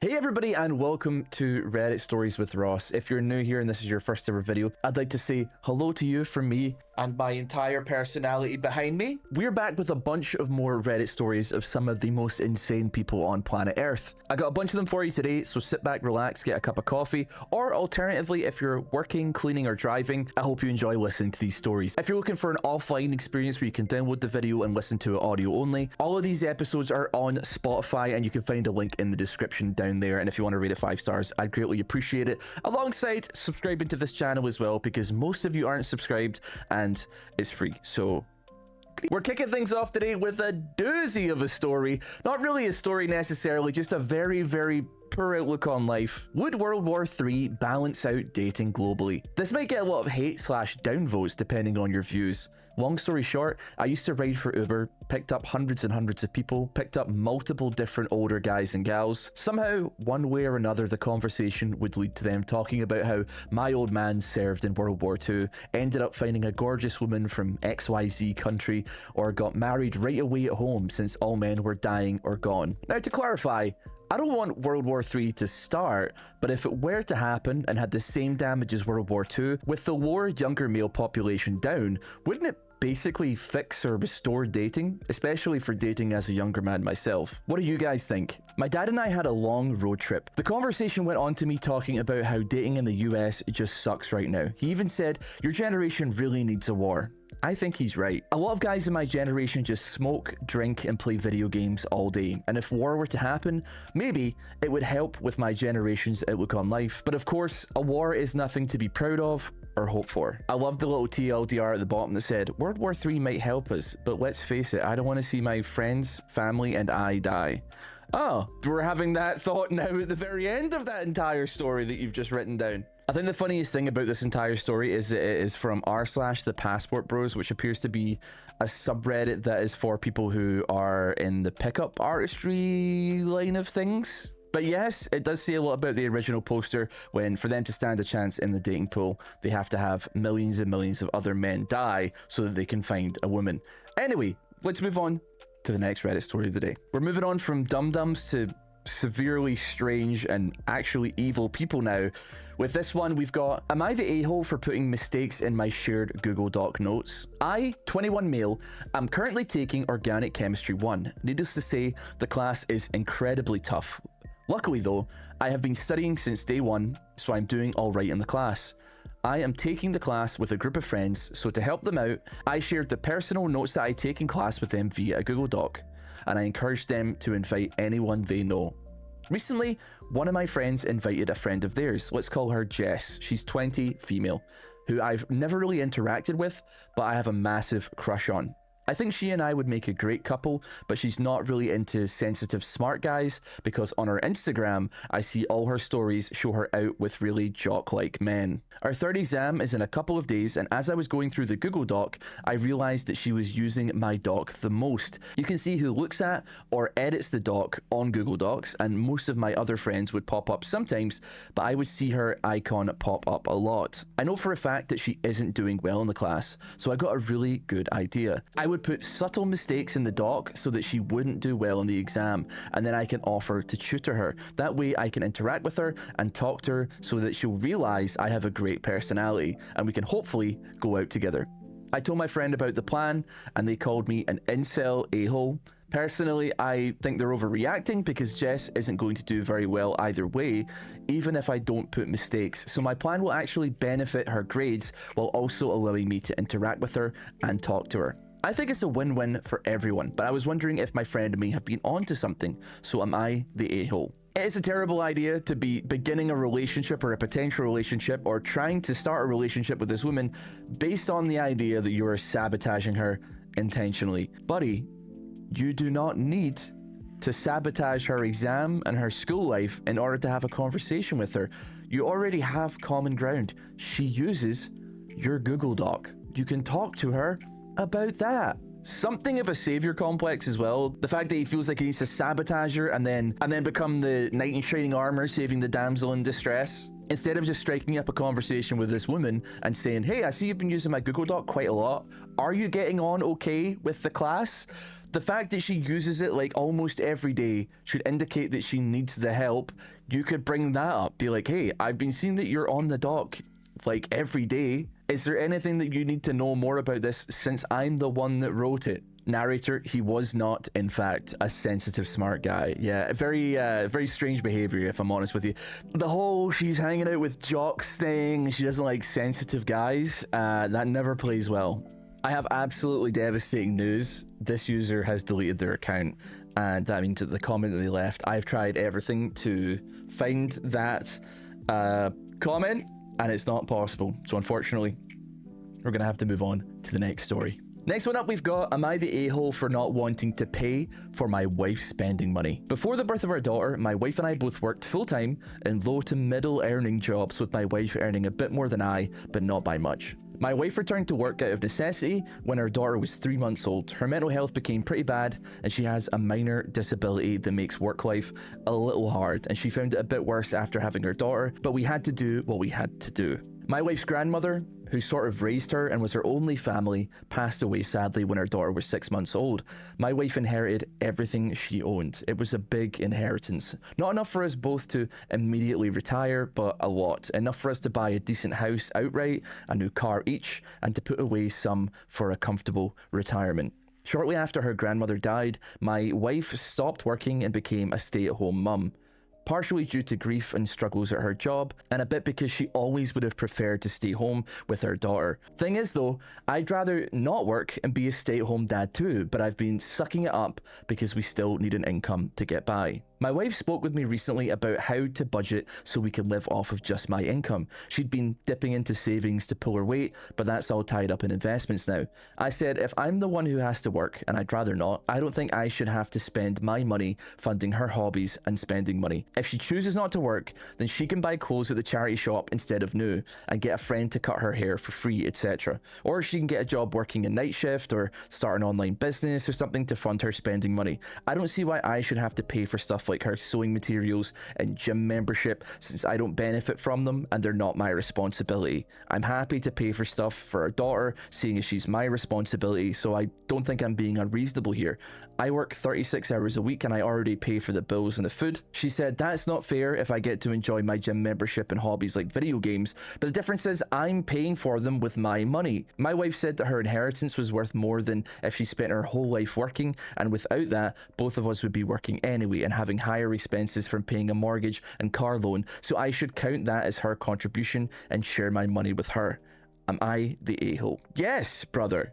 Hey everybody and welcome to Reddit Stories with Ross. If you're new here and this is your first ever video, I'd like to say hello to you from me and my entire personality behind me. We're back with a bunch of more Reddit stories of some of the most insane people on planet Earth. I got a bunch of them for you today, so sit back, relax, get a cup of coffee, or alternatively, if you're working, cleaning, or driving, I hope you enjoy listening to these stories. If you're looking for an offline experience where you can download the video and listen to it audio only, all of these episodes are on Spotify and you can find a link in the description down there. And if you want to rate it 5 stars, I'd greatly appreciate it. Alongside subscribing to this channel as well, because most of you aren't subscribed and it's free. So we're kicking things off today with a doozy of a story. Not really a story necessarily, just a very, very poor outlook on life. Would World War III balance out dating globally? This might get a lot of hate/downvotes depending on your views. Long story short, I used to ride for Uber, picked up hundreds and hundreds of people, picked up multiple different older guys and gals. Somehow, one way or another, the conversation would lead to them talking about how my old man served in World War II, ended up finding a gorgeous woman from XYZ country, or got married right away at home since all men were dying or gone. Now, to clarify, I don't want World War III to start, but if it were to happen and had the same damage as World War II, with the lower younger male population down, wouldn't it basically fix or restore dating, especially for dating as a younger man myself? What do you guys think? My dad and I had a long road trip. The conversation went on to me talking about how dating in the US just sucks right now. He even said, your generation really needs a war. I think he's right. A lot of guys in my generation just smoke, drink, and play video games all day. And if war were to happen, maybe it would help with my generation's outlook on life. But of course, a war is nothing to be proud of or hope for. I love the little TLDR at the bottom that said, World War III might help us, but let's face it, I don't want to see my friends, family, and I die. Oh, we're having that thought now at the very end of that entire story that you've just written down. I think the funniest thing about this entire story is that it is from r/thepassportbros, which appears to be a subreddit that is for people who are in the pickup artistry line of things. But yes, it does say a lot about the original poster when, for them to stand a chance in the dating pool, they have to have millions and millions of other men die so that they can find a woman. Anyway, let's move on to the next Reddit story of the day. We're moving on from dum-dums to severely strange and actually evil people now. With this one, we've got, am I the a-hole for putting mistakes in my shared Google Doc notes? I, 21 male, am currently taking Organic Chemistry 1. Needless to say, the class is incredibly tough. Luckily though, I have been studying since day one, so I'm doing all right in the class. I am taking the class with a group of friends, so to help them out, I shared the personal notes that I take in class with them via a Google Doc, and I encouraged them to invite anyone they know. Recently, one of my friends invited a friend of theirs. Let's call her Jess. She's 20, female, who I've never really interacted with, but I have a massive crush on. I think she and I would make a great couple, but she's not really into sensitive smart guys because on her Instagram, I see all her stories show her out with really jock-like men. Our third exam is in a couple of days, and as I was going through the Google Doc, I realized that she was using my doc the most. You can see who looks at or edits the doc on Google Docs, and most of my other friends would pop up sometimes, but I would see her icon pop up a lot. I know for a fact that she isn't doing well in the class, so I got a really good idea. I would put subtle mistakes in the doc so that she wouldn't do well in the exam, and then I can offer to tutor her. That way I can interact with her and talk to her so that she'll realize I have a great personality and we can hopefully go out together. I told my friend about the plan and they called me an incel a-hole. Personally, I think they're overreacting because Jess isn't going to do very well either way, even if I don't put mistakes. So my plan will actually benefit her grades while also allowing me to interact with her and talk to her. I think it's a win-win for everyone, but I was wondering if my friend may have been onto something, so am I the a-hole? It's a terrible idea to be beginning a relationship or a potential relationship or trying to start a relationship with this woman based on the idea that you are sabotaging her intentionally. Buddy, you do not need to sabotage her exam and her school life in order to have a conversation with her. You already have common ground. She uses your Google Doc. You can talk to her about that. Something of a savior complex as well. The fact that he feels like he needs to sabotage her and then become the knight in shining armor saving the damsel in distress. Instead of just striking up a conversation with this woman and saying, hey, I see you've been using my Google Doc quite a lot. Are you getting on okay with the class? The fact that she uses it like almost every day should indicate that she needs the help. You could bring that up. Be like, hey, I've been seeing that you're on the dock like every day. Is there anything that you need to know more about this since I'm the one that wrote it? Narrator, he was not, in fact, a sensitive, smart guy. Yeah, very strange behavior, if I'm honest with you. The whole she's hanging out with jocks thing, she doesn't like sensitive guys, that never plays well. I have absolutely devastating news. This user has deleted their account, and that means that the comment that they left, I've tried everything to find that comment, and it's not possible. So unfortunately, we're gonna have to move on to the next story. Next one up, we've got, am I the a-hole for not wanting to pay for my wife's spending money? Before the birth of our daughter, my wife and I both worked full-time in low to middle earning jobs, with my wife earning a bit more than I, but not by much. My wife returned to work out of necessity when our daughter was 3 months old. Her mental health became pretty bad, and she has a minor disability that makes work life a little hard, and she found it a bit worse after having her daughter, but we had to do what we had to do. My wife's grandmother, who sort of raised her and was her only family, passed away sadly when her daughter was 6 months old. My wife inherited everything she owned. It was a big inheritance. Not enough for us both to immediately retire, but a lot. Enough for us to buy a decent house outright, a new car each, and to put away some for a comfortable retirement. Shortly after her grandmother died, my wife stopped working and became a stay-at-home mum. Partially due to grief and struggles at her job, and a bit because she always would have preferred to stay home with her daughter. Thing is though, I'd rather not work and be a stay-at-home dad too, but I've been sucking it up because we still need an income to get by. My wife spoke with me recently about how to budget so we can live off of just my income. She'd been dipping into savings to pull her weight, but that's all tied up in investments now. I said, if I'm the one who has to work, and I'd rather not, I don't think I should have to spend my money funding her hobbies and spending money. If she chooses not to work, then she can buy clothes at the charity shop instead of new, and get a friend to cut her hair for free, etc. Or she can get a job working a night shift, or start an online business or something to fund her spending money. I don't see why I should have to pay for stuff like her sewing materials and gym membership, since I don't benefit from them and they're not my responsibility. I'm happy to pay for stuff for our daughter, seeing as she's my responsibility, so I don't think I'm being unreasonable here. I work 36 hours a week and I already pay for the bills and the food. She said, that's not fair if I get to enjoy my gym membership and hobbies like video games, but the difference is I'm paying for them with my money. My wife said that her inheritance was worth more than if she spent her whole life working, and without that, both of us would be working anyway and having higher expenses from paying a mortgage and car loan, so I should count that as her contribution and share my money with her. Am I the a-hole? Yes, brother.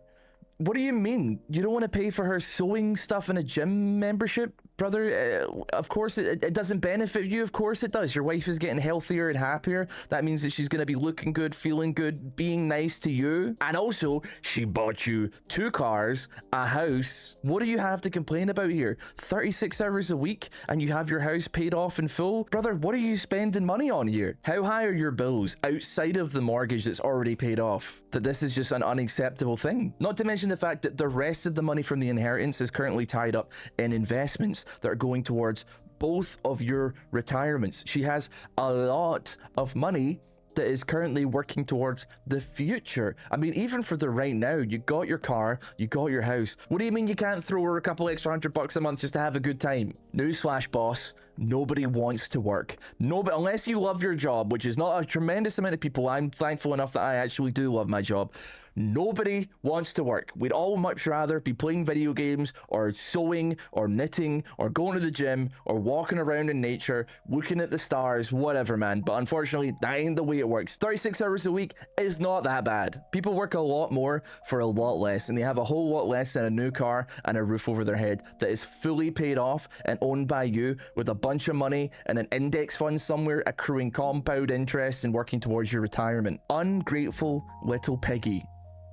What do you mean? You don't want to pay for her sewing stuff and a gym membership? Brother, of course it doesn't benefit you. Of course it does. Your wife is getting healthier and happier. That means that she's going to be looking good, feeling good, being nice to you. And also, she bought you 2 cars, a house. What do you have to complain about here? 36 hours a week and you have your house paid off in full? Brother, what are you spending money on here? How high are your bills outside of the mortgage that's already paid off? That this is just an unacceptable thing. Not to mention the fact that the rest of the money from the inheritance is currently tied up in investments that are going towards both of your retirements. She has a lot of money that is currently working towards the future. I mean, even for the right now, you got your car, you got your house. What do you mean you can't throw her a couple extra $100 a month just to have a good time? Newsflash, boss. Nobody wants to work. Nobody, unless you love your job, which is not a tremendous amount of people. I'm thankful enough that I actually do love my job. Nobody wants to work. We'd all much rather be playing video games or sewing or knitting or going to the gym or walking around in nature, looking at the stars, whatever, man. But unfortunately, that ain't the way it works. 36 hours a week is not that bad. People work a lot more for a lot less, and they have a whole lot less than a new car and a roof over their head that is fully paid off and owned by you with a bunch of money and an index fund somewhere accruing compound interest and working towards your retirement. Ungrateful little piggy.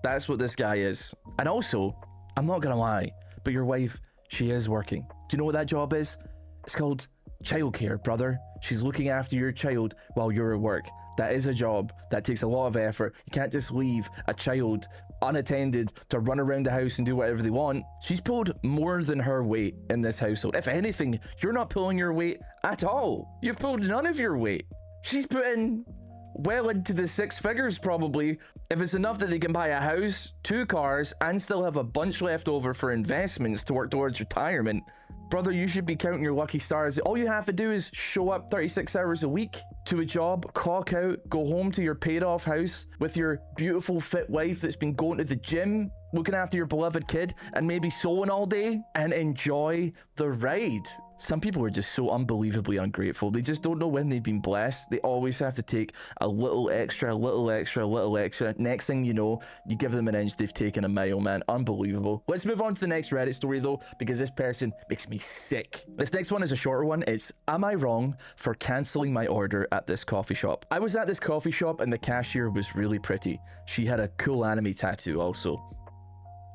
That's what this guy is. And also, I'm not gonna lie, but your wife, she is working. Do you know what that job is? It's called childcare, brother. She's looking after your child while you're at work. That is a job that takes a lot of effort. You can't just leave a child unattended to run around the house and do whatever they want. She's pulled more than her weight in this household. If anything, you're not pulling your weight at all. You've pulled none of your weight. She's putting well into the 6 figures probably, if it's enough that they can buy a house, 2 cars, and still have a bunch left over for investments to work towards retirement. Brother, you should be counting your lucky stars. All you have to do is show up 36 hours a week to a job, clock out, go home to your paid off house with your beautiful fit wife that's been going to the gym, looking after your beloved kid, and maybe sewing all day, and enjoy the ride. Some people are just so unbelievably ungrateful. They just don't know when they've been blessed. They always have to take a little extra, little extra, little extra. Next thing you know, you give them an inch, they've taken a mile, man. Unbelievable. Let's move on to the next Reddit story though, because this person makes me sick. This next one is a shorter one. It's, am I wrong for cancelling my order at this coffee shop? I was at this coffee shop and the cashier was really pretty. She had a cool anime tattoo also.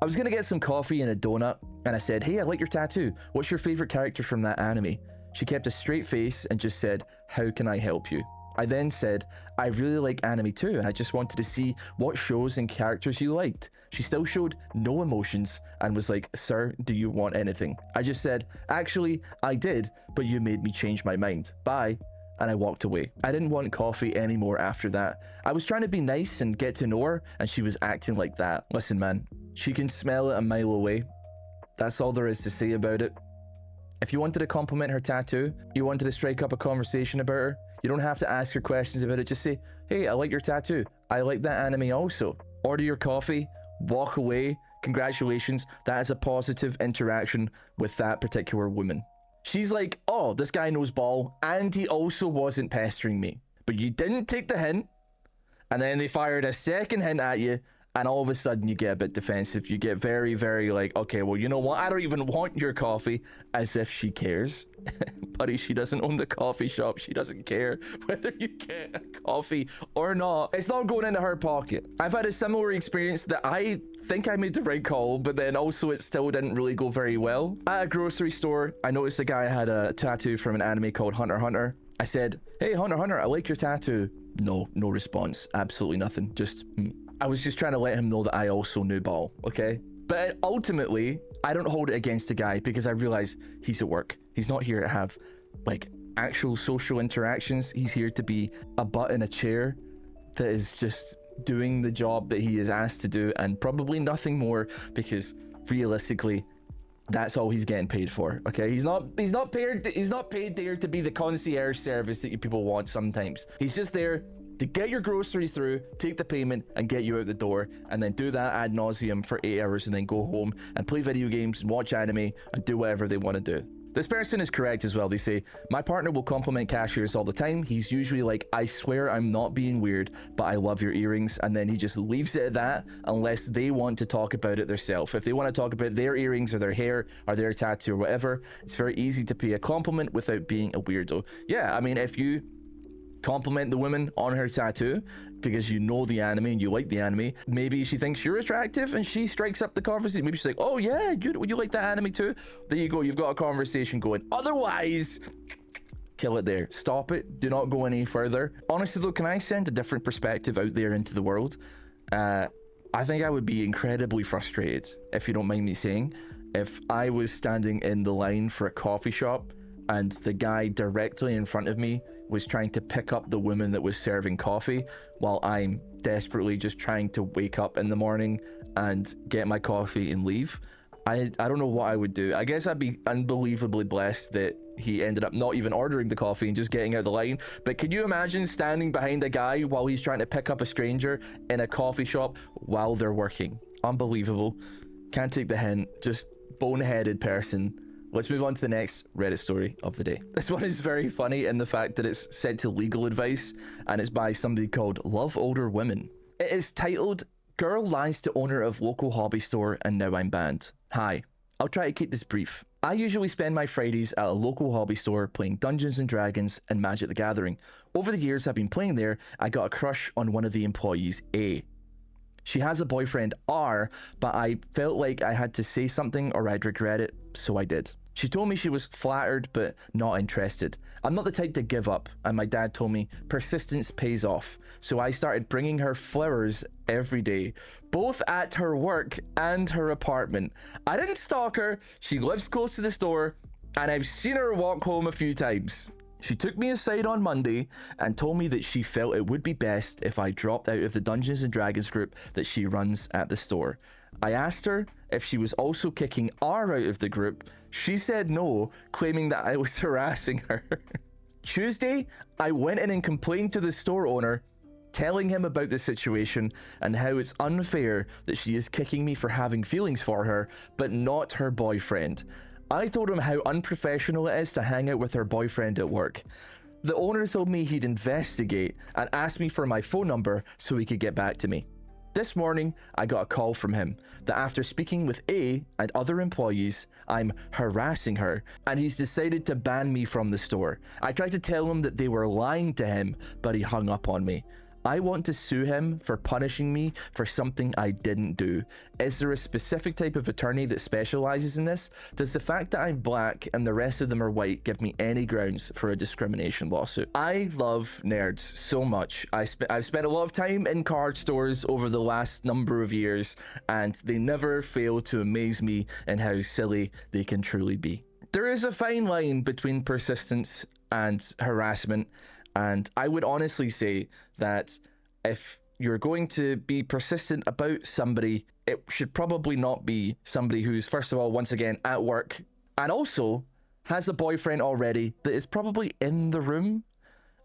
I was gonna get some coffee and a donut, and I said, hey, I like your tattoo. What's your favorite character from that anime? She kept a straight face and just said, how can I help you? I then said, I really like anime too, and I just wanted to see what shows and characters you liked. She still showed no emotions and was like, sir, do you want anything? I just said, actually, I did, but you made me change my mind. Bye. And I walked away. I didn't want coffee anymore after that. I was trying to be nice and get to know her, and she was acting like that. Listen, man, she can smell it a mile away. That's all there is to say about it. If you wanted to compliment her tattoo, you wanted to strike up a conversation about her, you don't have to ask her questions about it. Just say, hey, I like your tattoo. I like that anime also. Order your coffee, walk away. Congratulations. That is a positive interaction with that particular woman. She's like, oh, this guy knows ball, and he also wasn't pestering me. But you didn't take the hint, and then they fired a second hint at you, and all of a sudden you get a bit defensive. You get very, very like, okay, well, you know what? I don't even want your coffee, as if she cares. Buddy, she doesn't own the coffee shop. She doesn't care whether you get a coffee or not. It's not going into her pocket. I've had a similar experience that I think I made the right call, but then also it still didn't really go very well. At a grocery store, I noticed the guy had a tattoo from an anime called Hunter x Hunter. I said, hey, Hunter x Hunter, I like your tattoo. No response. Absolutely nothing. Just, I was just trying to let him know that I also knew ball, okay? But ultimately, I don't hold it against the guy because I realize he's at work. He's not here to have, like, actual social interactions. He's here to be a butt in a chair that is just doing the job that he is asked to do, and probably nothing more, because realistically, that's all he's getting paid for. Okay, he's not paid there to be the concierge service that you people want sometimes. He's just there to get your groceries through, take the payment, and get you out the door, and then do that ad nauseum for 8 hours, and then go home and play video games and watch anime and do whatever they want to do. This person is correct as well. They say, my partner will compliment cashiers all the time. He's usually like, I swear I'm not being weird, but I love your earrings. And then he just leaves it at that unless they want to talk about it themselves. If they want to talk about their earrings or their hair or their tattoo or whatever, it's very easy to pay a compliment without being a weirdo. Yeah, I mean, if you compliment the woman on her tattoo because you know the anime and you like the anime, maybe she thinks you're attractive and she strikes up the conversation. Maybe she's like, oh yeah, you like that anime too? There you go, you've got a conversation going. Otherwise, kill it there. Stop it. Do not go any further. Honestly though, can I send a different perspective out there into the world? I think I would be incredibly frustrated, if you don't mind me saying, if I was standing in the line for a coffee shop and the guy directly in front of me was trying to pick up the woman that was serving coffee while I'm desperately just trying to wake up in the morning and get my coffee and leave. I don't know what I would do. I guess I'd be unbelievably blessed that he ended up not even ordering the coffee and just getting out the line. But can you imagine standing behind a guy while he's trying to pick up a stranger in a coffee shop while they're working? Unbelievable. Can't take the hint. Just boneheaded person. Let's move on to the next Reddit story of the day. This one is very funny in the fact that it's sent to legal advice, and it's by somebody called Love Older Women. It is titled, Girl Lies to Owner of Local Hobby Store and Now I'm Banned. Hi, I'll try to keep this brief. I usually spend my Fridays at a local hobby store playing Dungeons & Dragons and Magic the Gathering. Over the years I've been playing there, I got a crush on one of the employees, A. She has a boyfriend, R, but I felt like I had to say something or I'd regret it, so I did. She told me she was flattered but not interested. I'm not the type to give up, and my dad told me persistence pays off. So I started bringing her flowers every day, both at her work and her apartment. I didn't stalk her, she lives close to the store, and I've seen her walk home a few times. She took me aside on Monday and told me that she felt it would be best if I dropped out of the Dungeons and Dragons group that she runs at the store. I asked her if she was also kicking R out of the group. She said no, claiming that I was harassing her. Tuesday, I went in and complained to the store owner, telling him about the situation and how it's unfair that she is kicking me for having feelings for her, but not her boyfriend. I told him how unprofessional it is to hang out with her boyfriend at work. The owner told me he'd investigate and asked me for my phone number so he could get back to me. This morning, I got a call from him that after speaking with A and other employees, I'm harassing her, and he's decided to ban me from the store. I tried to tell him that they were lying to him, but he hung up on me. I want to sue him for punishing me for something I didn't do. Is there a specific type of attorney that specializes in this? Does the fact that I'm black and the rest of them are white give me any grounds for a discrimination lawsuit? I love nerds so much. I've spent a lot of time in card stores over the last number of years, and they never fail to amaze me in how silly they can truly be. There is a fine line between persistence and harassment, and I would honestly say that if you're going to be persistent about somebody, it should probably not be somebody who's, first of all, once again, at work, and also has a boyfriend already that is probably in the room.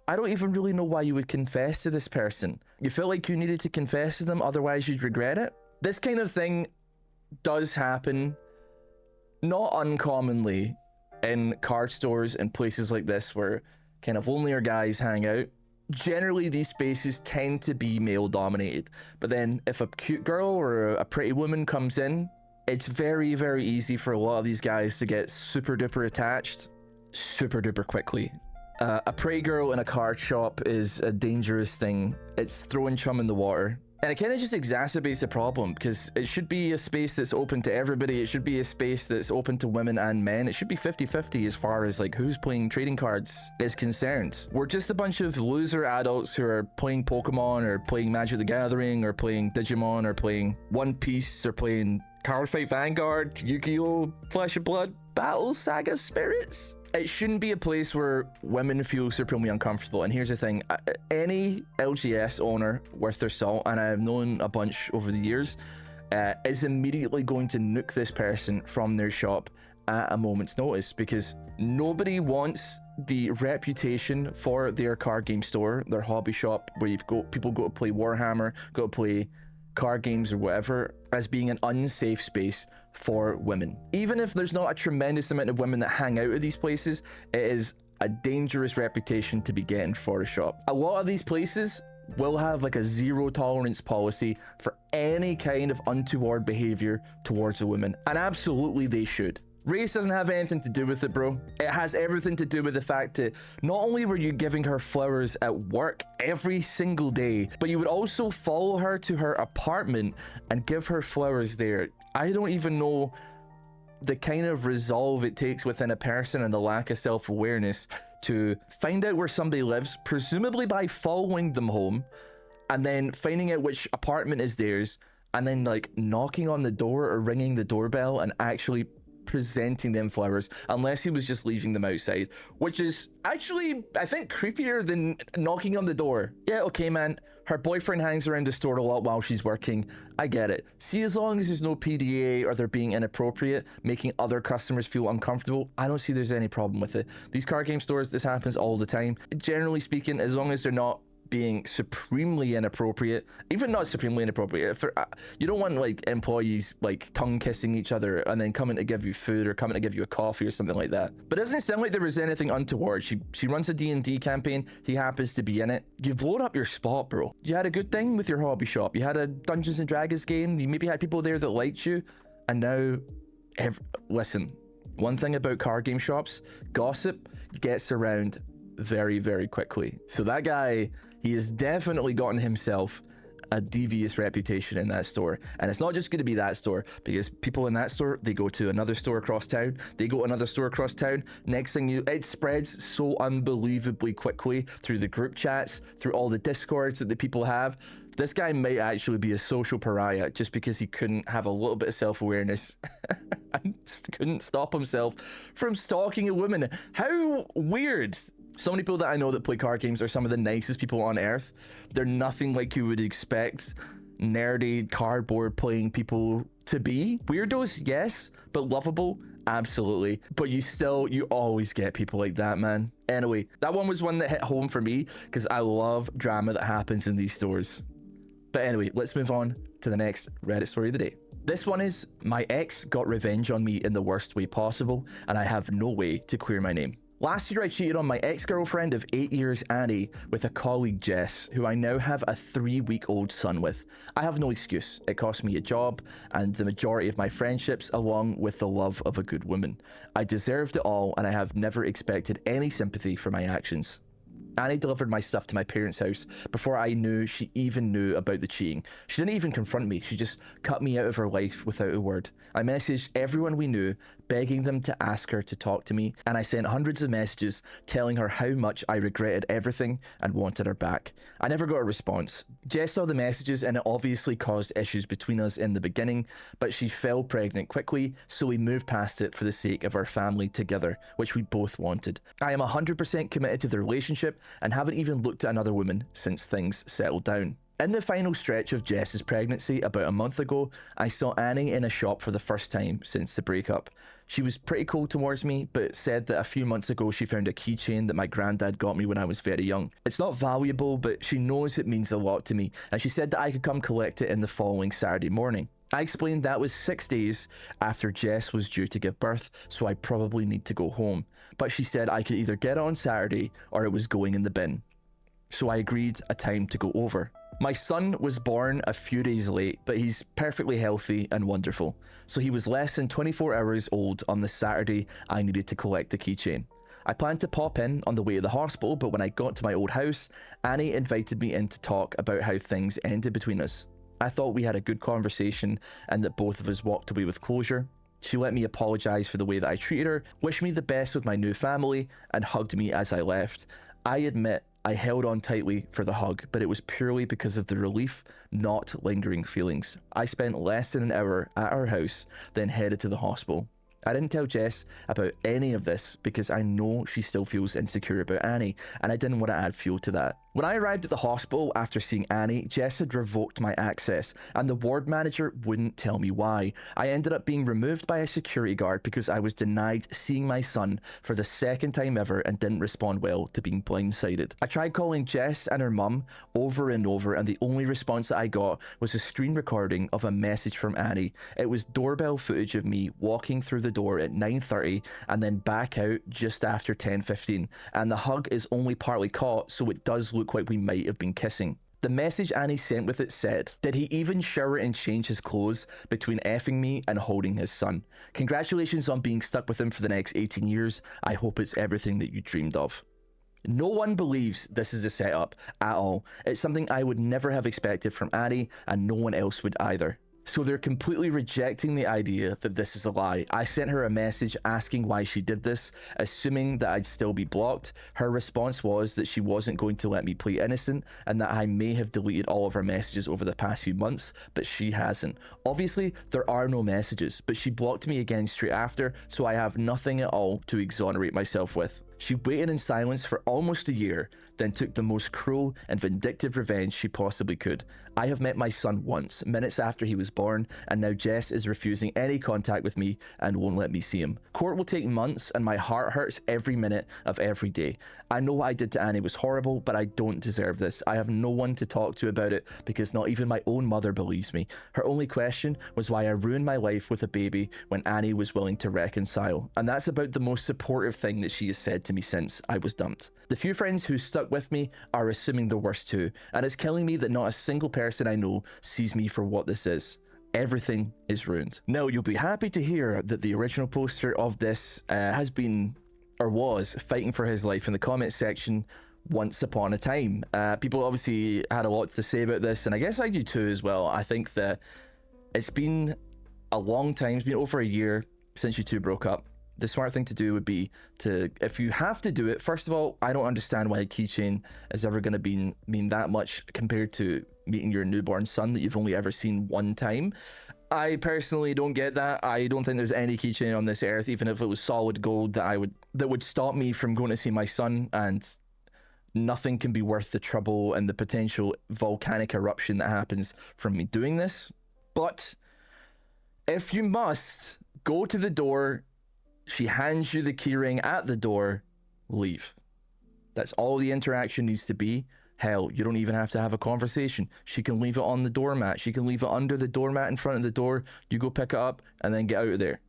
I don't even really know why you would confess to this person. You feel like you needed to confess to them, otherwise you'd regret it? This kind of thing does happen, not uncommonly, in card stores and places like this where kind of only our guys hang out. Generally, these spaces tend to be male dominated, but then if a cute girl or a pretty woman comes in, it's very, very easy for a lot of these guys to get super duper attached super duper quickly. A pretty girl in a card shop is a dangerous thing. It's throwing chum in the water. And it kind of just exacerbates the problem, because it should be a space that's open to everybody. It should be a space that's open to women and men. It should be 50-50 as far as like who's playing trading cards is concerned. We're just a bunch of loser adults who are playing Pokemon or playing Magic the Gathering or playing Digimon or playing One Piece or playing Cardfight Vanguard, Yu-Gi-Oh! Flesh and Blood, Battle Saga Spirits. It shouldn't be a place where women feel supremely uncomfortable. And here's the thing, any LGS owner worth their salt, and I've known a bunch over the years, is immediately going to nuke this person from their shop at a moment's notice, because nobody wants the reputation for their card game store, their hobby shop, where people go to play Warhammer, go to play card games or whatever, as being an unsafe space for women. Even if there's not a tremendous amount of women that hang out at these places, it is a dangerous reputation to be getting for a shop. A lot of these places will have like a zero tolerance policy for any kind of untoward behavior towards a woman, and absolutely they should. Race doesn't have anything to do with it, bro. It has everything to do with the fact that not only were you giving her flowers at work every single day, but you would also follow her to her apartment and give her flowers there. I don't even know the kind of resolve it takes within a person and the lack of self-awareness to find out where somebody lives, presumably by following them home, and then finding out which apartment is theirs, and then like knocking on the door or ringing the doorbell and actually presenting them flowers, unless he was just leaving them outside, which is actually, I think, creepier than knocking on the door. Yeah, okay, man, her boyfriend hangs around the store a lot while she's working. I get it. See, as long as there's no PDA or they're being inappropriate, making other customers feel uncomfortable, I don't see there's any problem with it. These card game stores, this happens all the time. Generally speaking, as long as they're not being supremely inappropriate, even not supremely inappropriate, you don't want like employees like tongue kissing each other and then coming to give you food or coming to give you a coffee or something like that. But it doesn't sound like there was anything untoward. She runs a D&D campaign, he happens to be in it. You've blown up your spot, bro. You had a good thing with your hobby shop, you had a Dungeons and Dragons game, you maybe had people there that liked you, and now listen, one thing about card game shops, gossip gets around very, very quickly. So that guy, he has definitely gotten himself a devious reputation in that store. And it's not just going to be that store, because people in that store, they go to another store across town, they go to another store across town. Next thing it spreads so unbelievably quickly through the group chats, through all the discords that the people have. This guy might actually be a social pariah just because he couldn't have a little bit of self-awareness and couldn't stop himself from stalking a woman. How weird So many people that I know that play card games are some of the nicest people on earth. They're nothing like you would expect nerdy cardboard playing people to be. Weirdos, yes, but lovable, absolutely. But you always get people like that, man. Anyway, that one was one that hit home for me because I love drama that happens in these stores. But anyway, let's move on to the next Reddit story of the day. This one is, my ex got revenge on me in the worst way possible, and I have no way to clear my name. Last year I cheated on my ex-girlfriend of 8 years, Annie, with a colleague, Jess, who I now have a 3-week-old son with. I have no excuse. It cost me a job and the majority of my friendships, along with the love of a good woman. I deserved it all, and I have never expected any sympathy for my actions. Annie delivered my stuff to my parents' house before I knew she even knew about the cheating. She didn't even confront me, she just cut me out of her life without a word. I messaged everyone we knew, begging them to ask her to talk to me, and I sent hundreds of messages telling her how much I regretted everything and wanted her back. I never got a response. Jess saw the messages and it obviously caused issues between us in the beginning, but she fell pregnant quickly, so we moved past it for the sake of our family together, which we both wanted. I am 100% committed to the relationship and haven't even looked at another woman since things settled down. In the final stretch of Jess's pregnancy about a month ago, I saw Annie in a shop for the first time since the breakup. She was pretty cold towards me, but said that a few months ago she found a keychain that my granddad got me when I was very young. It's not valuable, but she knows it means a lot to me, and she said that I could come collect it in the following Saturday morning. I explained that was 6 days after Jess was due to give birth, so I probably need to go home. But she said I could either get it on Saturday or it was going in the bin. So I agreed a time to go over. My son was born a few days late, but he's perfectly healthy and wonderful. So he was less than 24 hours old on the Saturday I needed to collect the keychain. I planned to pop in on the way to the hospital, but when I got to my old house, Annie invited me in to talk about how things ended between us. I thought we had a good conversation and that both of us walked away with closure. She let me apologize for the way that I treated her, wished me the best with my new family, and hugged me as I left. I admit I held on tightly for the hug, but it was purely because of the relief, not lingering feelings. I spent less than an hour at our house, then headed to the hospital. I didn't tell Jess about any of this because I know she still feels insecure about Annie, and I didn't want to add fuel to that. When I arrived at the hospital after seeing Annie, Jess had revoked my access, and the ward manager wouldn't tell me why. I ended up being removed by a security guard because I was denied seeing my son for the second time ever and didn't respond well to being blindsided. I tried calling Jess and her mum over and over, and the only response that I got was a screen recording of a message from Annie. It was doorbell footage of me walking through the door at 9:30 and then back out just after 10:15, and the hug is only partly caught, so it does look like we might have been kissing. The message Annie sent with it said, "Did he even shower and change his clothes between effing me and holding his son? Congratulations on being stuck with him for the next 18 years. I hope it's everything that you dreamed of." No one believes this is a setup at all. It's something I would never have expected from Annie, and no one else would either. So they're completely rejecting the idea that this is a lie. I sent her a message asking why she did this, assuming that I'd still be blocked. Her response was that she wasn't going to let me play innocent and that I may have deleted all of her messages over the past few months, but she hasn't. Obviously, there are no messages, but she blocked me again straight after, so I have nothing at all to exonerate myself with. She waited in silence for almost a year, then took the most cruel and vindictive revenge she possibly could. I have met my son once, minutes after he was born, and now Jess is refusing any contact with me and won't let me see him. Court will take months, and my heart hurts every minute of every day. I know what I did to Annie was horrible, but I don't deserve this. I have no one to talk to about it because not even my own mother believes me. Her only question was why I ruined my life with a baby when Annie was willing to reconcile, and that's about the most supportive thing that she has said to me since I was dumped. The few friends who stuck with me are assuming the worst too, and it's killing me that not a single person I know sees me for what this is. Everything is ruined. Now, you'll be happy to hear that the original poster of this has been, or was, fighting for his life in the comments section once upon a time. People obviously had a lot to say about this, and I guess I do too as well. I think that it's been a long time, it's been over a year since you two broke up. The smart thing to do would be to, if you have to do it, first of all, I don't understand why a keychain is ever going to mean that much compared to meeting your newborn son that you've only ever seen one time. I personally don't get that. I don't think there's any keychain on this earth, even if it was solid gold, that I would that would stop me from going to see my son, and nothing can be worth the trouble and the potential volcanic eruption that happens from me doing this. But if you must, go to the door, she hands you the keyring at the door, leave. That's all the interaction needs to be. Hell, you don't even have to have a conversation. She can leave it on the doormat. She can leave it under the doormat in front of the door. You go pick it up and then get out of there.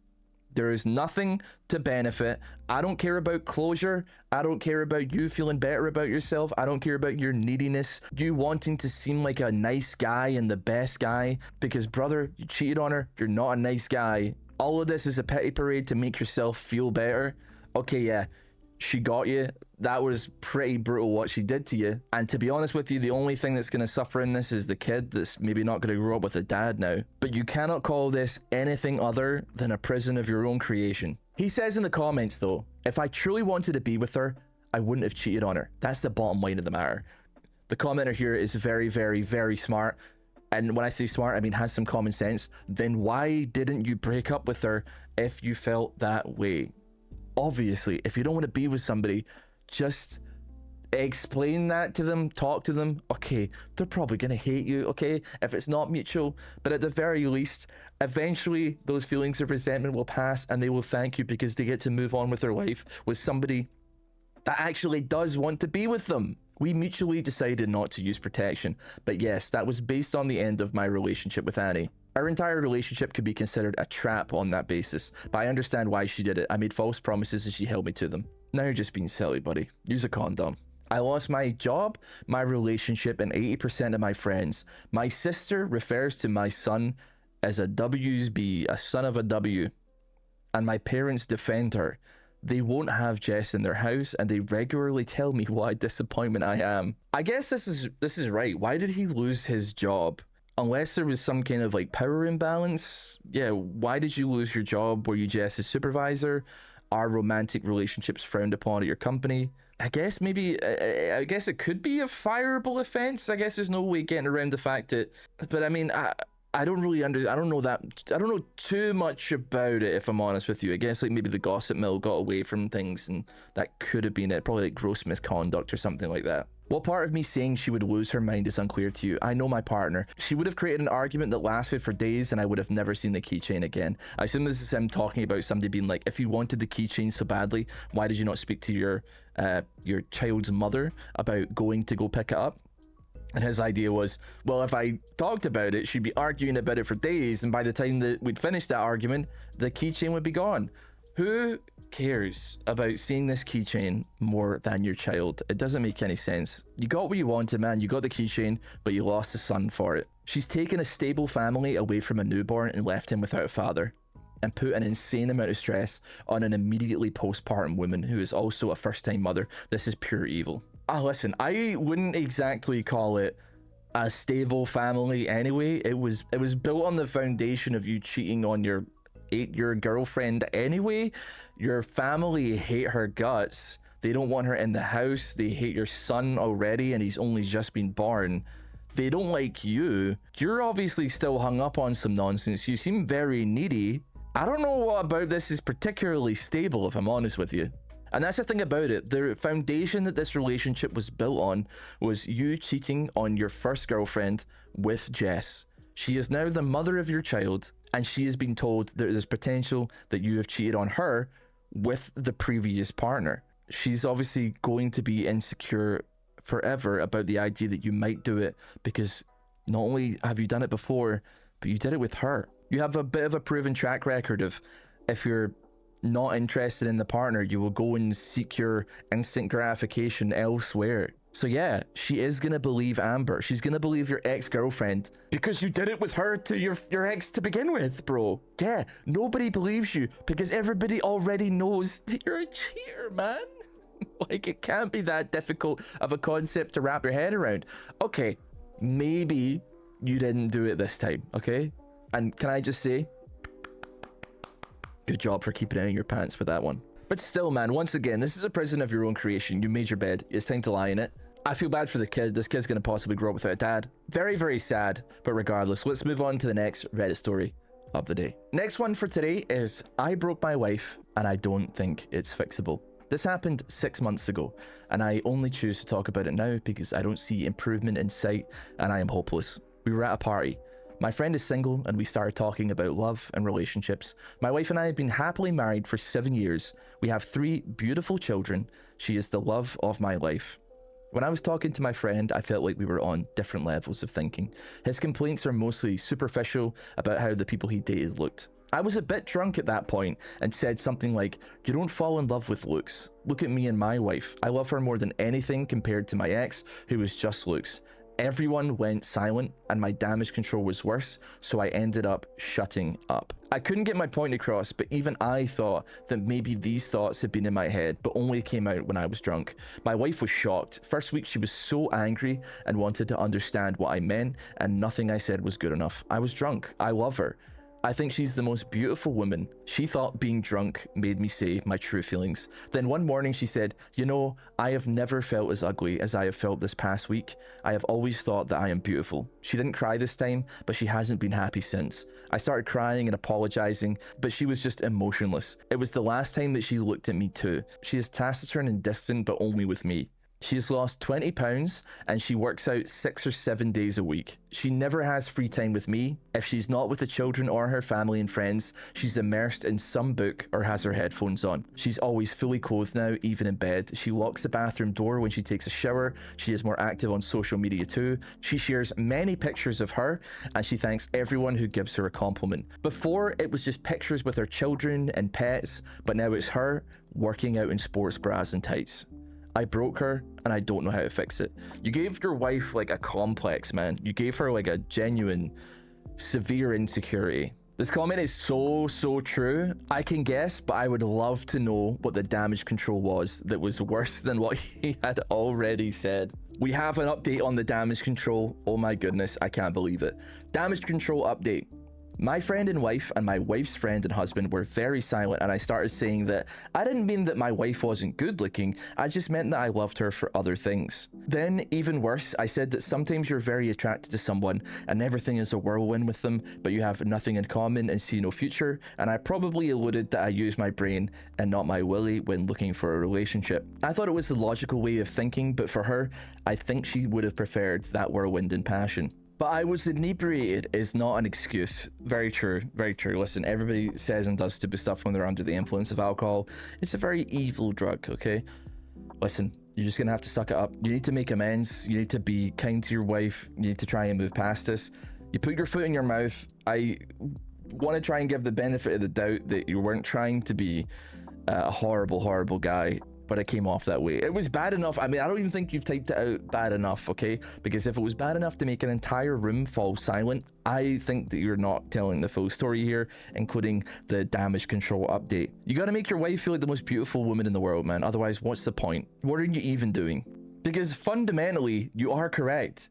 There is nothing to benefit. I don't care about closure. I don't care about you feeling better about yourself. I don't care about your neediness, you wanting to seem like a nice guy and the best guy, because brother, you cheated on her. You're not a nice guy. All of this is a pity parade to make yourself feel better. Okay, yeah, she got you. That was pretty brutal what she did to you. And to be honest with you, the only thing that's going to suffer in this is the kid that's maybe not going to grow up with a dad now. But you cannot call this anything other than a prison of your own creation. He says in the comments though, if I truly wanted to be with her, I wouldn't have cheated on her. That's the bottom line of the matter. The commenter here is very, very, very smart. And when I say smart, I mean has some common sense. Then why didn't you break up with her if you felt that way? Obviously, if you don't want to be with somebody, just explain that to them, talk to them. Okay, they're probably going to hate you, okay, if it's not mutual, but at the very least, eventually those feelings of resentment will pass and they will thank you because they get to move on with their life with somebody that actually does want to be with them. We mutually decided not to use protection, but yes, that was based on the end of my relationship with Annie. Our entire relationship could be considered a trap on that basis, but I understand why she did it. I made false promises and she held me to them. Now you're just being silly, buddy. Use a condom. I lost my job, my relationship, and 80% of my friends. My sister refers to my son as a WB, a son of a W, and my parents defend her. They won't have Jess in their house, and they regularly tell me what a disappointment I am. I guess this is right. Why did he lose his job? Unless there was some kind of like power imbalance. Yeah, why did you lose your job? Were you Jess's supervisor? Are romantic relationships frowned upon at your company? I guess maybe, I guess it could be a fireable offense. I guess there's no way getting around the fact that, but I mean, I don't really I don't know too much about it, if I'm honest with you. I guess like maybe the gossip mill got away from things and that could have been it. Probably like gross misconduct or something like that. What part of me saying she would lose her mind is unclear to you. I know my partner. She would have created an argument that lasted for days and I would have never seen the keychain again. I assume this is him talking about somebody being like, if you wanted the keychain so badly, why did you not speak to your child's mother about going to go pick it up? And his idea was, well, if I talked about it, she'd be arguing about it for days, and by the time that we'd finished that argument, the keychain would be gone. Who cares about seeing this keychain more than your child? It doesn't make any sense. You got what you wanted, man. You got the keychain, but you lost the son for it. She's taken a stable family away from a newborn and left him without a father, and put an insane amount of stress on an immediately postpartum woman who is also a first-time mother. This is pure evil. Listen, I wouldn't exactly call it a stable family anyway. It was built on the foundation of you cheating on your girlfriend anyway. Your family hate her guts. They don't want her in the house. They hate your son already, and he's only just been born. They don't like you. You're obviously still hung up on some nonsense. You seem very needy. I don't know what about this is particularly stable, if I'm honest with you. And that's the thing about it. The foundation that this relationship was built on was you cheating on your first girlfriend with Jess. She is now the mother of your child, and she has been told that there's potential that you have cheated on her with the previous partner. She's obviously going to be insecure forever about the idea that you might do it, because not only have you done it before, but you did it with her. You have a bit of a proven track record of, if you're not interested in the partner, you will go and seek your instant gratification elsewhere. So yeah, she is gonna believe Amber. She's gonna believe your ex-girlfriend because you did it with her to your ex to begin with, bro. Yeah, nobody believes you because everybody already knows that you're a cheater, man. Like, it can't be that difficult of a concept to wrap your head around. Okay, maybe you didn't do it this time, okay? And can I just say, good job for keeping it in your pants with that one. But still, man, once again, this is a prison of your own creation. You made your bed. It's time to lie in it. I feel bad for the kid. This kid's going to possibly grow up without a dad. Very, very sad. But regardless, let's move on to the next Reddit story of the day. Next one for today is, I broke my wife and I don't think it's fixable. This happened 6 months ago, and I only choose to talk about it now because I don't see improvement in sight and I am hopeless. We were at a party. My friend is single and we started talking about love and relationships. My wife and I have been happily married for 7 years. We have 3 beautiful children. She is the love of my life. When I was talking to my friend, I felt like we were on different levels of thinking. His complaints are mostly superficial about how the people he dated looked. I was a bit drunk at that point and said something like, "You don't fall in love with looks. Look at me and my wife. I love her more than anything compared to my ex, who was just looks." Everyone went silent and my damage control was worse, so I ended up shutting up. I couldn't get my point across, but even I thought that maybe these thoughts had been in my head, but only came out when I was drunk. My wife was shocked. First week she was so angry and wanted to understand what I meant, and nothing I said was good enough. I was drunk. I love her. I think she's the most beautiful woman. She thought being drunk made me say my true feelings. Then one morning she said, "You know, I have never felt as ugly as I have felt this past week. I have always thought that I am beautiful." She didn't cry this time, but she hasn't been happy since. I started crying and apologizing, but she was just emotionless. It was the last time that she looked at me too. She is taciturn and distant, but only with me. She has lost 20 pounds and she works out 6 or 7 days a week. She never has free time with me. If she's not with the children or her family and friends, she's immersed in some book or has her headphones on. She's always fully clothed now, even in bed. She locks the bathroom door when she takes a shower. She is more active on social media too. She shares many pictures of her and she thanks everyone who gives her a compliment. Before, it was just pictures with her children and pets, but now it's her working out in sports bras and tights. I broke her and I don't know how to fix it. You gave your wife like a complex, man. You gave her like a genuine, severe insecurity. This comment is so true. I can guess, but I would love to know what the damage control was that was worse than what he had already said. We have an update on the damage control. Oh my goodness, I can't believe it. Damage control update. My friend and wife and my wife's friend and husband were very silent, and I started saying that I didn't mean that my wife wasn't good looking, I just meant that I loved her for other things. Then, even worse, I said that sometimes you're very attracted to someone and everything is a whirlwind with them, but you have nothing in common and see no future, and I probably alluded that I use my brain and not my willy when looking for a relationship. I thought it was the logical way of thinking, but for her, I think she would have preferred that whirlwind and passion. But I was inebriated is not an excuse. Very true, very true. Listen, everybody says and does stupid stuff when they're under the influence of alcohol. It's a very evil drug, okay? Listen, you're just gonna have to suck it up. You need to make amends. You need to be kind to your wife. You need to try and move past this. You put your foot in your mouth. I want to try and give the benefit of the doubt that you weren't trying to be a horrible guy, but it came off that way. It was bad enough. I mean, I don't even think you've typed it out bad enough, okay? Because if it was bad enough to make an entire room fall silent, I think that you're not telling the full story here, including the damage control update. You gotta make your wife feel like the most beautiful woman in the world, man. Otherwise, what's the point? What are you even doing? Because fundamentally, you are correct.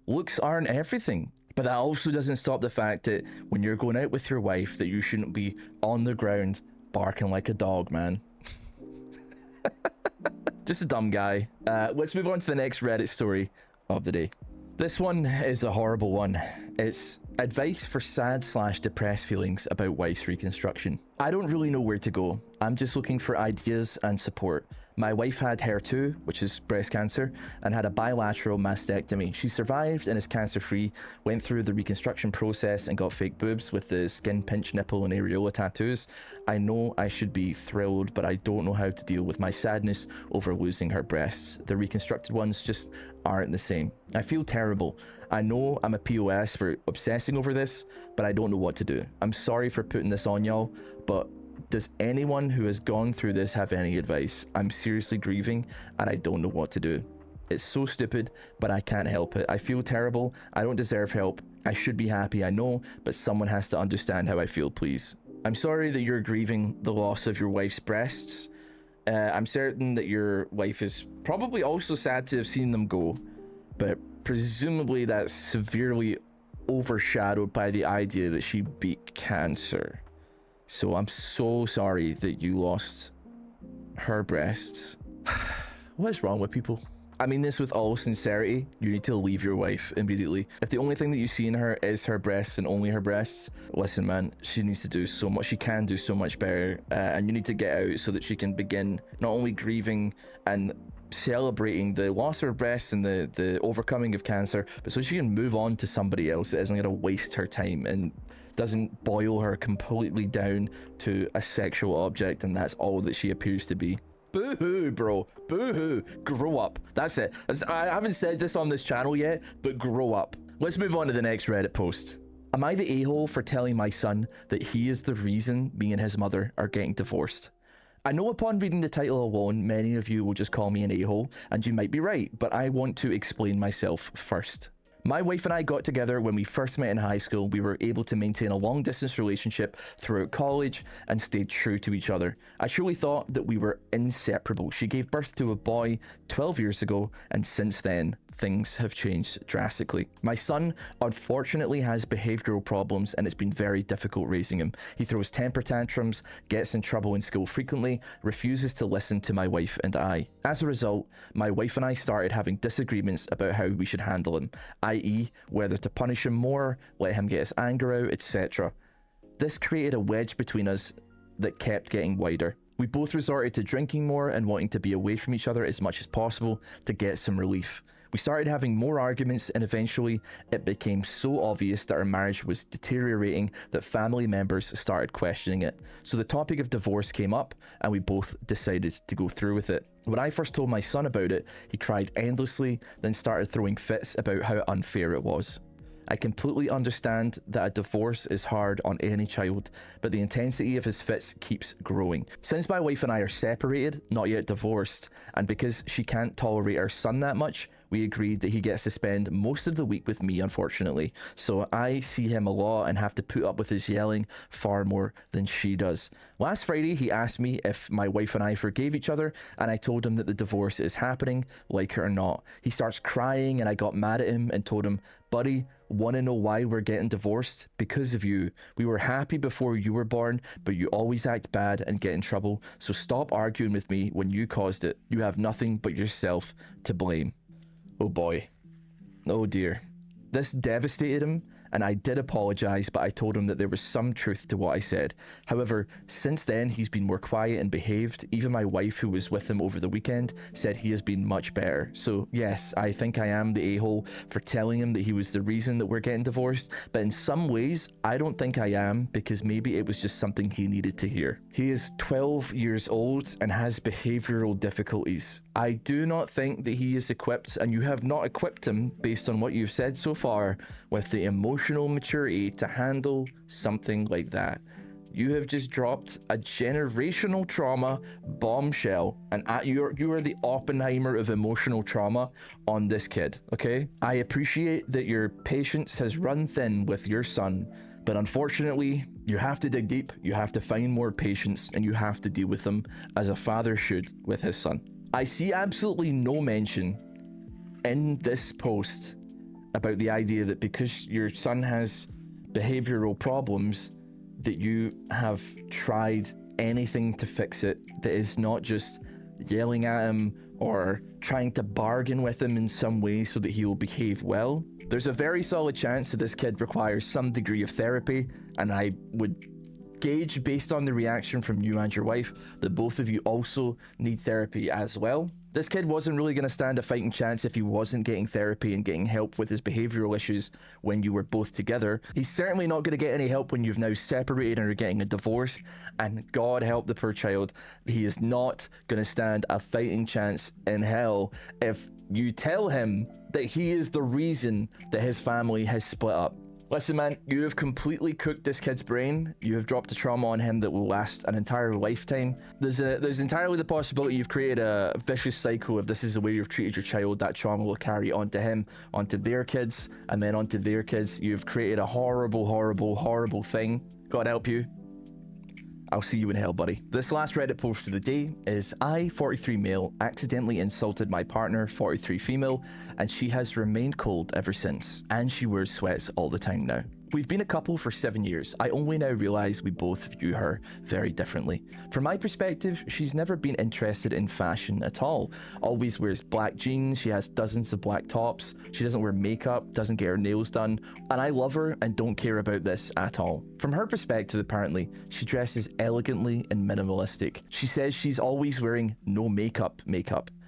Looks aren't everything. But that also doesn't stop the fact that when you're going out with your wife, that you shouldn't be on the ground barking like a dog, man. Just a dumb guy. Let's move on to the next Reddit story of the day. This one is a horrible one. It's advice for sad/depressed feelings about wife's reconstruction. I don't really know where to go. I'm just looking for ideas and support. My wife had HER2, which is breast cancer, and had a bilateral mastectomy. She survived and is cancer-free, went through the reconstruction process and got fake boobs with the skin pinch nipple and areola tattoos. I know I should be thrilled, but I don't know how to deal with my sadness over losing her breasts. The reconstructed ones just aren't the same. I feel terrible. I know I'm a POS for obsessing over this, but I don't know what to do. I'm sorry for putting this on y'all, but does anyone who has gone through this have any advice? I'm seriously grieving and I don't know what to do. It's so stupid, but I can't help it. I feel terrible. I don't deserve help. I should be happy, I know, but someone has to understand how I feel, please. I'm sorry that you're grieving the loss of your wife's breasts. I'm certain that your wife is probably also sad to have seen them go, but presumably that's severely overshadowed by the idea that she beat cancer. So I'm so sorry that you lost her breasts. What is wrong with people? I mean this with all sincerity, you need to leave your wife immediately. If the only thing that you see in her is her breasts and only her breasts, listen man, she needs to do so much, she can do so much better, and you need to get out so that she can begin not only grieving and celebrating the loss of her breasts and the overcoming of cancer, but so she can move on to somebody else that isn't going to waste her time and doesn't boil her completely down to a sexual object, and that's all that she appears to be. Boo-hoo, bro. Boo-hoo. Grow up. That's it. I haven't said this on this channel yet, but grow up. Let's move on to the next Reddit post. Am I the a-hole for telling my son that he is the reason me and his mother are getting divorced? I know upon reading the title alone, many of you will just call me an a-hole, and you might be right, but I want to explain myself first. My wife and I got together when we first met in high school. We were able to maintain a long distance relationship throughout college and stayed true to each other. I truly thought that we were inseparable. She gave birth to a boy 12 years ago, and since then, things have changed drastically. My son, unfortunately, has behavioral problems, and it's been very difficult raising him. He throws temper tantrums, gets in trouble in school frequently, refuses to listen to my wife and I. As a result, my wife and I started having disagreements about how we should handle him, i.e. whether to punish him more, let him get his anger out, etc. This created a wedge between us that kept getting wider. We both resorted to drinking more and wanting to be away from each other as much as possible to get some relief. We started having more arguments, and eventually it became so obvious that our marriage was deteriorating that family members started questioning it. So the topic of divorce came up, and we both decided to go through with it. When I first told my son about it, he cried endlessly, then started throwing fits about how unfair it was. I completely understand that a divorce is hard on any child, but the intensity of his fits keeps growing. Since my wife and I are separated, not yet divorced, and because she can't tolerate our son that much, we agreed that he gets to spend most of the week with me, unfortunately. So I see him a lot and have to put up with his yelling far more than she does. Last Friday, he asked me if my wife and I forgave each other, and I told him that the divorce is happening, like it or not. He starts crying, and I got mad at him and told him, buddy, want to know why we're getting divorced? Because of you. We were happy before you were born, but you always act bad and get in trouble, so stop arguing with me when you caused it. You have nothing but yourself to blame. Oh boy. Oh dear. This devastated him, and I did apologize, but I told him that there was some truth to what I said. However, since then, he's been more quiet and behaved. Even my wife, who was with him over the weekend, said he has been much better. So yes, I think I am the a-hole for telling him that he was the reason that we're getting divorced, but in some ways, I don't think I am, because maybe it was just something he needed to hear. He is 12 years old and has behavioral difficulties. I do not think that he is equipped, and you have not equipped him, based on what you've said so far, with the emotional maturity to handle something like that. You have just dropped a generational trauma bombshell, and you are the Oppenheimer of emotional trauma on this kid, okay? I appreciate that your patience has run thin with your son, but unfortunately, you have to dig deep, you have to find more patience, and you have to deal with them as a father should with his son. I see absolutely no mention in this post about the idea that because your son has behavioral problems, that you have tried anything to fix it that is not just yelling at him or trying to bargain with him in some way so that he will behave well. There's a very solid chance that this kid requires some degree of therapy, and I would gauge based on the reaction from you and your wife that both of you also need therapy as well. This kid wasn't really going to stand a fighting chance if he wasn't getting therapy and getting help with his behavioral issues when you were both together. He's certainly not going to get any help when you've now separated and are getting a divorce, and God help the poor child, he is not going to stand a fighting chance in hell if you tell him that he is the reason that his family has split up. Listen man, you have completely cooked this kid's brain. You have dropped a trauma on him that will last an entire lifetime. There's entirely the possibility you've created a vicious cycle. If this is the way you've treated your child, that trauma will carry onto him, onto their kids, and then onto their kids. You've created a horrible, horrible, horrible thing. God help you. I'll see you in hell, buddy. This last Reddit post of the day is, I, 43 male, accidentally insulted my partner, 43 female, and she has remained cold ever since, and she wears sweats all the time now. We've been a couple for 7 years. I only now realize we both view her very differently. From my perspective, she's never been interested in fashion at all. Always wears black jeans, she has dozens of black tops, she doesn't wear makeup, doesn't get her nails done, and I love her and don't care about this at all. From her perspective, apparently, she dresses elegantly and minimalistic. She says she's always wearing no makeup.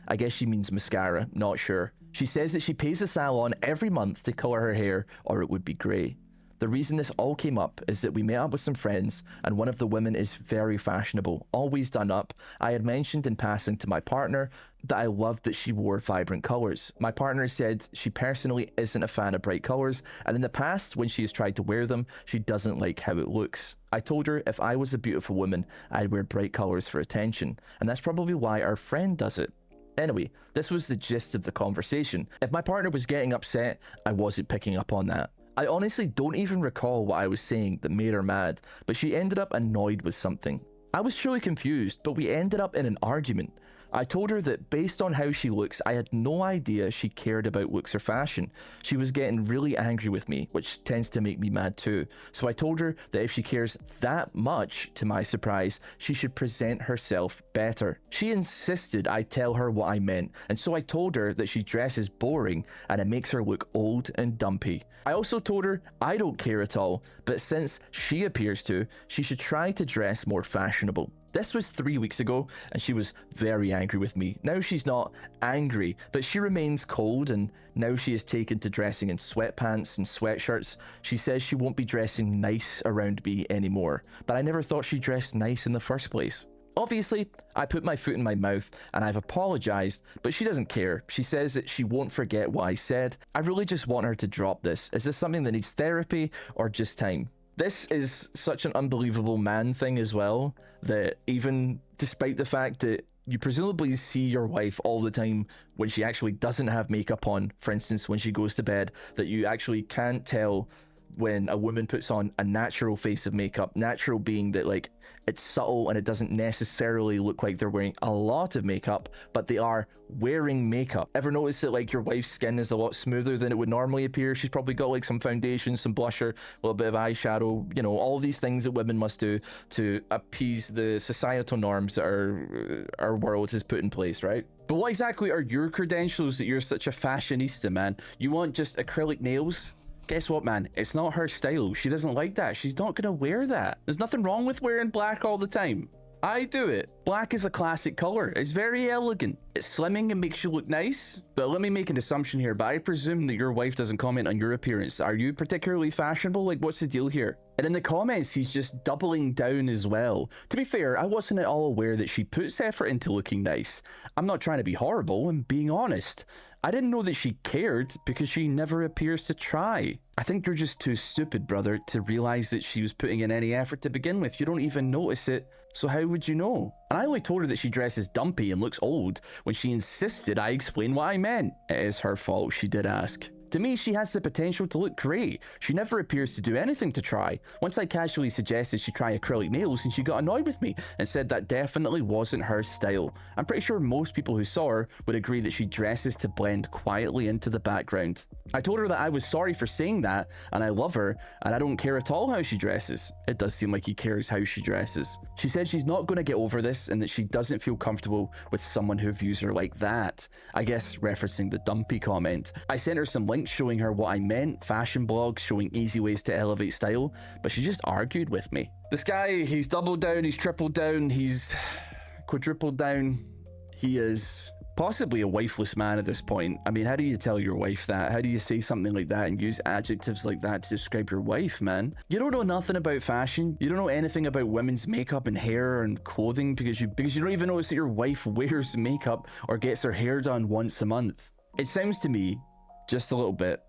I guess she means mascara, not sure. She says that she pays a salon every month to colour her hair or it would be grey. The reason this all came up is that we met up with some friends and one of the women is very fashionable, always done up. I had mentioned in passing to my partner that I loved that she wore vibrant colours. My partner said she personally isn't a fan of bright colours, and in the past when she has tried to wear them, she doesn't like how it looks. I told her if I was a beautiful woman, I'd wear bright colours for attention, and that's probably why our friend does it. Anyway, this was the gist of the conversation. If my partner was getting upset, I wasn't picking up on that. I honestly don't even recall what I was saying that made her mad, but she ended up annoyed with something. I was truly confused, but we ended up in an argument. I told her that based on how she looks, I had no idea she cared about looks or fashion. She was getting really angry with me, which tends to make me mad too. So I told her that if she cares that much, to my surprise, she should present herself better. She insisted I tell her what I meant, and so I told her that she dresses boring and it makes her look old and dumpy. I also told her I don't care at all, but since she appears to, she should try to dress more fashionable. This was 3 weeks ago, and she was very angry with me. Now she's not angry, but she remains cold, and now she is taken to dressing in sweatpants and sweatshirts. She says she won't be dressing nice around me anymore, but I never thought she dressed nice in the first place. Obviously, I put my foot in my mouth and I've apologized, but she doesn't care. She says that she won't forget what I said. I really just want her to drop this. Is this something that needs therapy or just time? This is such an unbelievable man thing as well, that even despite the fact that you presumably see your wife all the time when she actually doesn't have makeup on, for instance, when she goes to bed, that you actually can't tell when a woman puts on a natural face of makeup, natural being that like it's subtle and it doesn't necessarily look like they're wearing a lot of makeup, but they are wearing makeup. Ever notice that like your wife's skin is a lot smoother than it would normally appear? She's probably got like some foundation, some blusher, a little bit of eyeshadow, you know, all these things that women must do to appease the societal norms that our world has put in place, right? But what exactly are your credentials that you're such a fashionista, man? You want just acrylic nails? Guess what, man? It's not her style. She doesn't like that. She's not gonna wear that. There's nothing wrong with wearing black all the time. I do it. Black is a classic color. It's very elegant. It's slimming and makes you look nice. But let me make an assumption here, but I presume that your wife doesn't comment on your appearance. Are you particularly fashionable? Like, what's the deal here? And in the comments, he's just doubling down as well. To be fair, I wasn't at all aware that she puts effort into looking nice. I'm not trying to be horrible, I'm being honest. I didn't know that she cared because she never appears to try. I think you're just too stupid, brother, to realize that she was putting in any effort to begin with. You don't even notice it, so how would you know? And I only told her that she dresses dumpy and looks old when she insisted I explain what I meant. It is her fault, she did ask. To me, she has the potential to look great. She never appears to do anything to try. Once I casually suggested she try acrylic nails and she got annoyed with me and said that definitely wasn't her style. I'm pretty sure most people who saw her would agree that she dresses to blend quietly into the background. I told her that I was sorry for saying that and I love her and I don't care at all how she dresses. It does seem like he cares how she dresses. She said she's not going to get over this and that she doesn't feel comfortable with someone who views her like that. I guess referencing the dumpy comment. I sent her some links showing her what I meant, fashion blogs showing easy ways to elevate style, but she just argued with me. This guy, he's doubled down, he's tripled down, he's quadrupled down. He is possibly a wifeless man at this point. I mean, how do you tell your wife that? How do you say something like that and use adjectives like that to describe your wife, man? You don't know nothing about fashion. You don't know anything about women's makeup and hair and clothing because you don't even notice that your wife wears makeup or gets her hair done once a month. It sounds to me just a little bit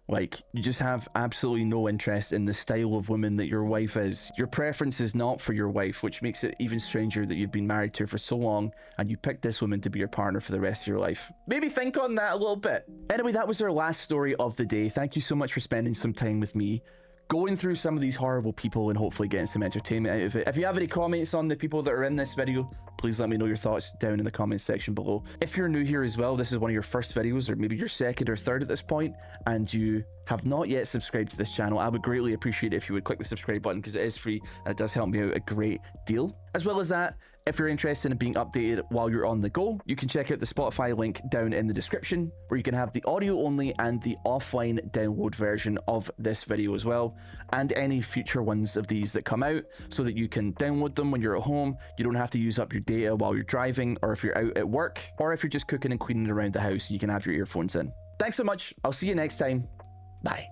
like you just have absolutely no interest in the style of woman that your wife is. Your preference is not for your wife, which makes it even stranger that you've been married to her for so long and you picked this woman to be your partner for the rest of your life. Maybe think on that a little bit. Anyway, that was our last story of the day. Thank you so much for spending some time with me, going through some of these horrible people and hopefully getting some entertainment out of it. If you have any comments on the people that are in this video, please let me know your thoughts down in the comments section below. If you're new here as well, this is one of your first videos or maybe your second or third at this point, and you have not yet subscribed to this channel, I would greatly appreciate it if you would click the subscribe button, because it is free and it does help me out a great deal. As well as that, if you're interested in being updated while you're on the go, you can check out the Spotify link down in the description, where you can have the audio only and the offline download version of this video as well, and any future ones of these that come out, so that you can download them when you're at home. You don't have to use up your data while you're driving, or if you're out at work, or if you're just cooking and cleaning around the house, you can have your earphones in. Thanks so much. I'll see you next time. Bye.